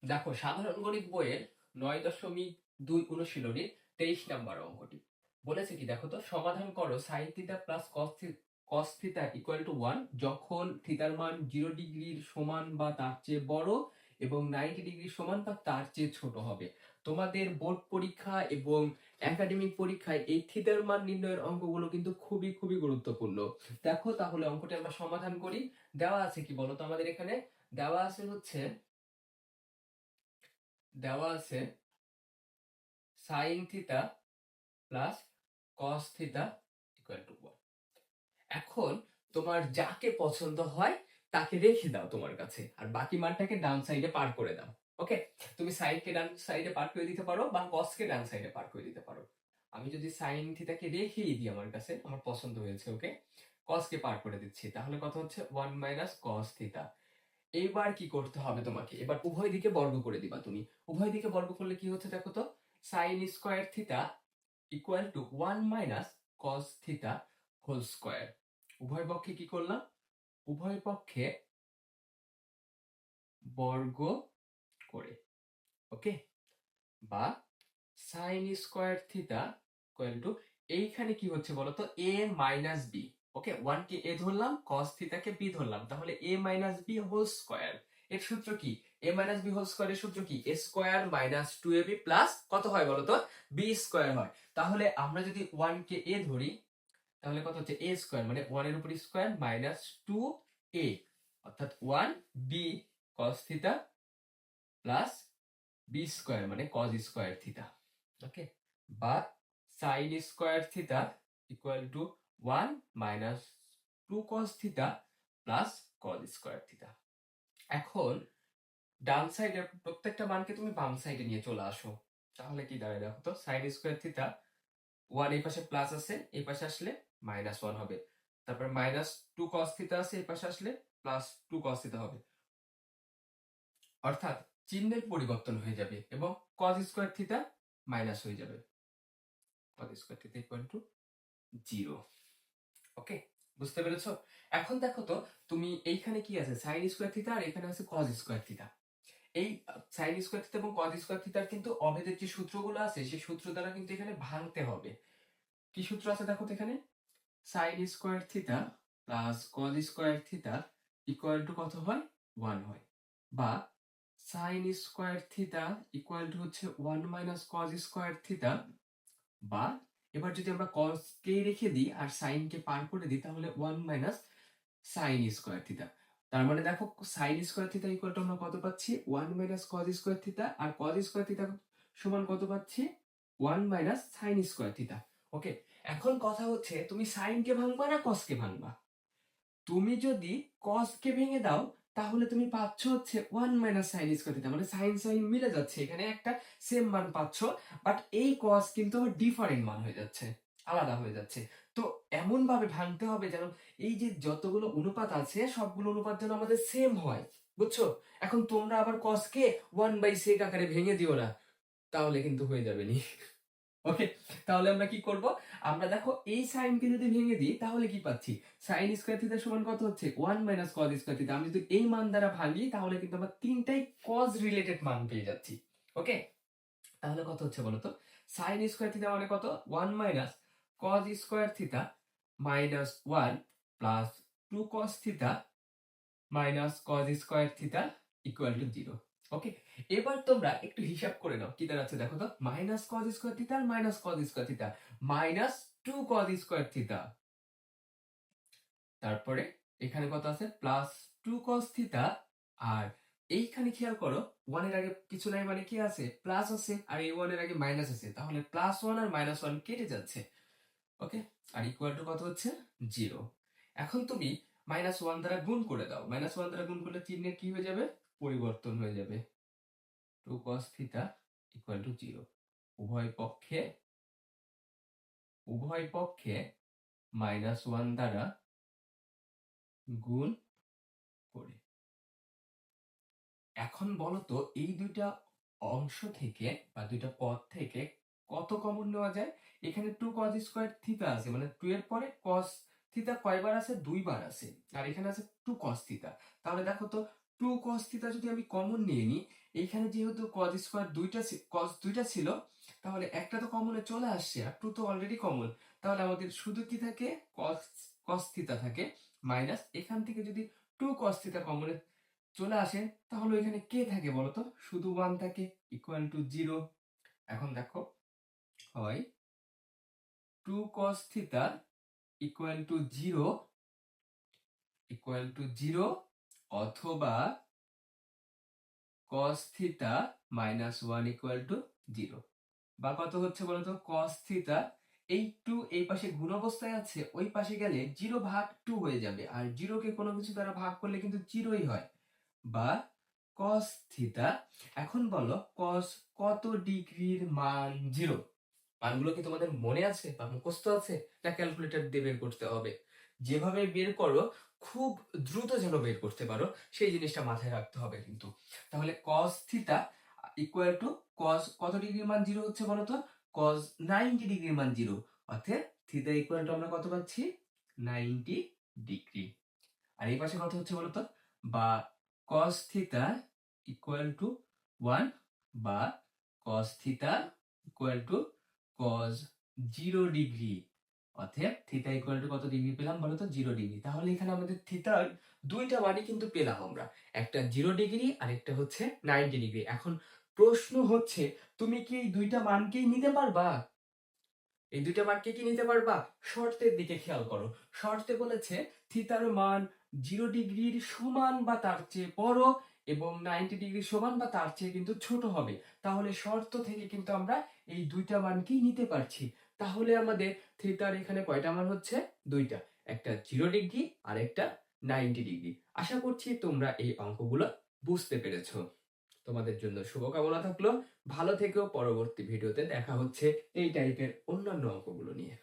দেখো সাধারণ গণিত বইয়ের 9.2 অনুশীলনীর 23 নম্বর অঙ্কটি বলেছে কি, দেখো তো, সমাধান করো sine theta plus cos theta equal to 1 যখন থিটার মান 0 ডিগ্রির সমান বা তার চেয়ে বড় এবং 90 ডিগ্রির সমান বা তার চেয়ে ছোট হবে। তোমাদের বোর্ড পরীক্ষা এবং একাডেমিক পরীক্ষায় এই থিটার মান নির্ণয়ের অঙ্কগুলো কিন্তু খুবই খুবই গুরুত্বপূর্ণ। দেখো তাহলে অঙ্কটি আমরা সমাধান করি। দেওয়া আছে কি বলতো, আমাদের এখানে দেওয়া আছে হচ্ছে দেওয়া আছে sine theta plus cos theta equal to 1। এখন তোমার যাকে পছন্দ হয় তাকে রেখে দাও তোমার কাছে, আর বাকি মানটাকে ডান সাইডে পার করে দাও। ওকে, তুমি সাইনকে ডান সাইডে পার করে দিতে পারো বা কসকে ডান সাইডে পার করে দিতে পারো। আমি যদি সাইন থিটাকে রেখেই দিই, আমার কাছে আমার পছন্দ হয়েছে, ওকে, কসকে পার করে দিচ্ছি, তাহলে কত হচ্ছে 1 মাইনাস কস থিটা। এইবার কি করতে হবে তোমাকে, এবার উভয় দিকে বর্গ করে দিবা তুমি। উভয় দিকে বর্গ করলে কি হচ্ছে দেখো তো, sine square theta equal to 1 minus cos theta whole square. উভয় পক্ষে কি করলাম, উভয় পক্ষে বর্গ করে, ওকে, বা sine square theta equal two, এইখানে কি হচ্ছে বলতো, এ মাইনাস বি। ওকে, 1 কে এ ধরলাম, cos থিটা কে বি ধরলাম, তাহলে এ মাইনাস বি হোল স্কোয়ার। এর সূত্র কি, এ মাইনাস বি হোল স্কোয়ার এর সূত্র কি, এ স্কোয়ার মাইনাস 2ab প্লাস কত হয় বলতো, বি স্কোয়ার হয়। তাহলে আমরা যদি 1 কে এ ধরি, তাহলে কত হচ্ছে এ স্কোয়ার, মানে 1 এর উপর স্কোয়ার মাইনাস 2a, অর্থাৎ 1 b cos theta plus b square মানে cos স্কোয়ার থিটা। ওকে, বা sine square theta equal to 1 minus 2 cos theta plus cos square theta. এখন ডান সাইডের প্রত্যেকটা মানকে তুমি বাম সাইডে নিয়ে চলে আসো, তাহলে কি দাঁড়ায় দেখো তো, সাইন স্কোয়ার থিটা 1 এই পাশে প্লাস আছে, এই পাশে আসলে মাইনাস 1 হবে। তারপর মাইনাস 2 cos থিটা আছে, এই পাশে আসলে প্লাস 2 cos থিটা হবে। অর্থাৎ চিহ্নের পরিবর্তন হয়ে যাবে এবং cos স্কোয়ার থিটা মাইনাস হয়ে যাবে, cos square theta equal two 0। ওকে, বুঝতে পেরেছো? এখন দেখো তো, তুমি এইখানে কি আছে, সাইন স্কোয়ার থিটা, আর এখানে আছে cos স্কোয়ার থিটা। এই সাইন স্কোয়ার থিটা এবং cos স্কোয়ার থিটার কিন্তু অভেদের যে সূত্রগুলো আছে, সেই সূত্র দ্বারা কিন্তু এখানে ভাঙতে হবে। কি সূত্র আছে দেখো তো, এখানে sign square theta plus cos square theta equal two কত হয়, 1 হয়। বা sine square theta equal two হচ্ছে 1 মাইনাস cos স্কোয়ার থিটা। বা এবার যদি আমরা cos কে রেখে দিই আর sin কে পার করে দিই, তাহলে 1 মাইনাস sin স্কোয়ার থিটা। তার মানে দেখো sin square theta equal two আমরা কত পাচ্ছি, 1 মাইনাস cos স্কোয়ার থিটা, আর cos স্কোয়ার থিটা সমান কত পাচ্ছি, 1 মাইনাস sin স্কোয়ার থিটা। ওকে, এখন কথা হচ্ছে তুমি sin কে ভাঙবা না cos কে ভাঙবা। তুমি যদি cos কে ভেঙে দাও, তাহলে তুমি পাচ্ছ হচ্ছে 1 মাইনাস সাইন স্কয়ার থিটা, মানে সাইন সাইন মিলে যাচ্ছে, এখানে একটা সেম মান পাচ্ছ। বাট এই cos কিন্তু আবার ডিফারেন্ট মান হয়ে যাচ্ছে, আলাদা হয়ে যাচ্ছে। তো এমন ভাবে ভাঙতে হবে যেন এই যে যতগুলো অনুপাত আছে, সবগুলো অনুপাত যেন আমাদের সেম হয়, বুঝছো? এখন তোমরা আবার cos কে 1/sec আকারে ভেঙে দিও না, তাহলে কিন্তু হয়ে যাবে নি। ওকে, তাহলে আমরা কি করব, আমরা দেখো এই সাইনকে যদি ভেঙে দিই, তাহলে কি পাচ্ছি, সাইন স্কয়ার থিটা সমান কত হচ্ছে, 1 মাইনাস cos স্কয়ার থিটা। আমি যদি এই মান দ্বারা ভাঙি, তাহলে কিন্তু আমরা তিনটাই cos রিলেটেড মান পেয়ে যাচ্ছি। ওকে, তাহলে কত হচ্ছে বলো তো, সাইন স্কয়ার থিটা মানে কত, 1 minus cos square theta minus 1 plus 2 cos থিটা minus cos square theta equal two 0। ওকে, এবার তোমরা একটু হিসাব করে নাও, কি দাঁড়াচ্ছে দেখো তো, মাইনাস cos স্কয়ার থিটা আর minus cos square theta, minus 2 cos square theta, তারপরে এখানে কত আছে, প্লাস 2 cos থিটা। আর এইখানে খেয়াল করো, 1 এর আগে কিছু নাই মানে কি আছে, প্লাস আছে, আর এই 1 এর আগে মাইনাস আছে, তাহলে প্লাস 1 আর মাইনাস 1 কেটে যাচ্ছে। ওকে, আর ইকুয়াল টু কত হচ্ছে, 0। এখন তুমি মাইনাস 1 দ্বারা গুণ করে দাও, মাইনাস 1 দ্বারা গুণ করলে চিহ্নের কি হয়ে যাবে, পরিবর্তন হয়ে যাবে, 2 cos থিটা ইকুয়াল টু 0। উভয় পক্ষে উভয় পক্ষে মাইনাস 1 দ্বারা গুণ করে। এখন বলো তো, এই দুইটা অংশ থেকে বা দুইটা পদ থেকে কত কমন নেওয়া যায়। এখানে 2 cos স্কয়ার থিটা আছে, মানে 2 এর পরে cos থিটা কয়বার আছে, দুইবার আছে, আর এখানে আছে 2 cos থিটা। তাহলে দেখো তো, টু কস থিটা যদি আমি কমন নিয়ে নিই, এইখানে যেহেতু কজ স্কোয়ার কস দুইটা ছিল, তাহলে একটা তো কমনে চলে আসছে আর টু তো অলরেডি কমন, তাহলে আমাদের শুধু কি থাকে, কস কস থিটা থাকে মাইনাস, এখান থেকে যদি টু কস থিটা কমনে চলে আসে তাহলে এখানে কে থাকে বলতো, শুধু ওয়ান থাকে, ইকুয়াল টু জিরো। এখন দেখো, হয় two cos theta equal to zero, অথবা cos থিটা minus one equal to zero. বা কত হচ্ছে বলতো, cos থিটা এই টু এই পাশে গুণ অবস্থায় আছে, ওই পাশে গেলে জিরো ভাগ টু হয়ে যাবে, আর জিরোকে কোনো কিছু দ্বারা ভাগ করলে কিন্তু জিরোই হয়। বা cos থিটা, এখন বলো cos কত ডিগ্রির মান জিরো। মানগুলো কি তোমাদের মনে আছে বা মুখস্থ আছে, না ক্যালকুলেটর দিয়ে বের করতে হবে? যেভাবে বের করো খুব দ্রুত যেন বের করতে পারো, সেই জিনিসটা মাথায় রাখতে হবে কিন্তু। তাহলে cos theta equal two cos কত ডিগ্রির মান জিরো হচ্ছে বলতো, cos 90 ডিগ্রির মান জিরো, অর্থাৎ থিটা ইকুয়াল টু আমরা কত পাচ্ছি, 90 ডিগ্রি। আর এই পাশে কত হচ্ছে বলতো, বা cos থিটা ইকুয়াল টু 1, বা cos theta equal two cos 0 degree, অতএব থিটা ইকুয়াল টু কত ডিগ্রি পেলাম বলতো, 0 ডিগ্রি। তাহলে এখানে আমাদের থিটার দুইটা মানই কিন্তু পেলাম আমরা, একটা 0 ডিগ্রি আর একটা হচ্ছে 90 ডিগ্রি। এখন প্রশ্ন হচ্ছে, তুমি কি এই দুইটা মানকেই নিতে পারবা? এই দুইটা মানকে কি নিতে পারবা? শর্তের দিকে খেয়াল করো। শর্তে বলেছে থিটার মান 0 ডিগ্রির সমান বা তার চেয়ে বড় এবং 90 ডিগ্রির সমান বা তার চেয়ে কিন্তু ছোট হবে। তাহলে শর্ত থেকে কিন্তু আমরা এই দুইটা মানকেই নিতে পারছি। তাহলে আমাদের থিটার এখানে কয়টা মান হচ্ছে, দুইটা, একটা 0 ডিগ্রি আর একটা 90 ডিগ্রি। আশা করছি তোমরা এই অঙ্কগুলো বুঝতে পেরেছো। তোমাদের জন্য শুভকামনা থাকলো, ভালো থেকো। পরবর্তী ভিডিওতে দেখা হচ্ছে এই টাইপের অন্যান্য অঙ্কগুলো নিয়ে।